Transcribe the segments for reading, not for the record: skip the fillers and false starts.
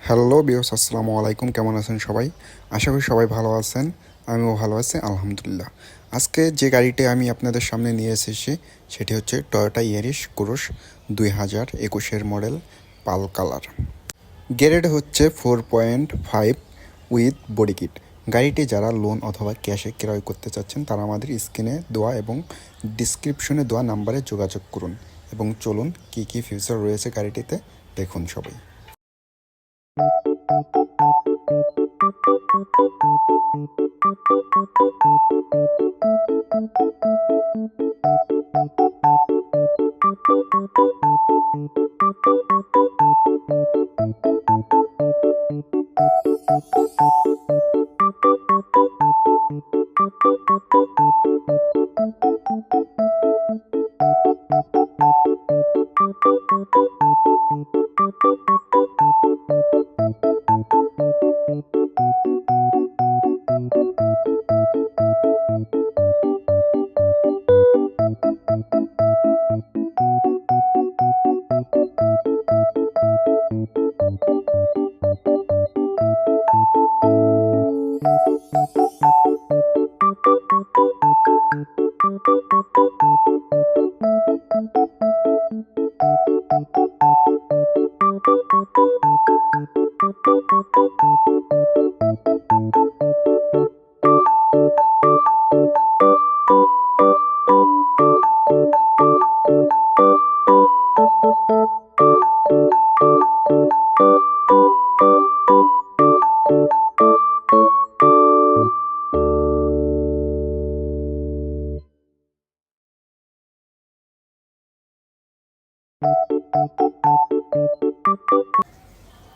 Hello বিয়স, আসসালামু আলাইকুম। কেমন আছেন সবাই? আশা করি সবাই ভালো আছেন। আমিও ভালো আছি, আলহামদুলিল্লাহ। আজকে যে গাড়িটি আমি আপনাদের সামনে নিয়ে এসেছি সেটি হচ্ছে টয়োটা ইয়ারিস ক্রুজ 2021 মডেল, পাল কালার। গ্রেড হচ্ছে 4.5 উইথ বডি কিট। গাড়িটি যারা লোন অথবা ক্যাশে ক্রয় করতে চাচ্ছেন তারা আমাদের স্ক্রিনে দেওয়া এবং ডিসক্রিপশনে দেওয়া নাম্বারে যোগাযোগ করুন এবং চলুন কী কী ফিচার রয়েছে গাড়িটিতে দেখুন সবাই।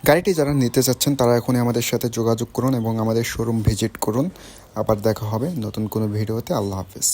গাড়িটি যারা নিতে চাচ্ছেন তারা এখনই আমাদের সাথে যোগাযোগ করুন এবং আমাদের শোরুম ভিজিট করুন। আবার দেখা হবে নতুন কোনো ভিডিওতে। আল্লাহ হাফেজ।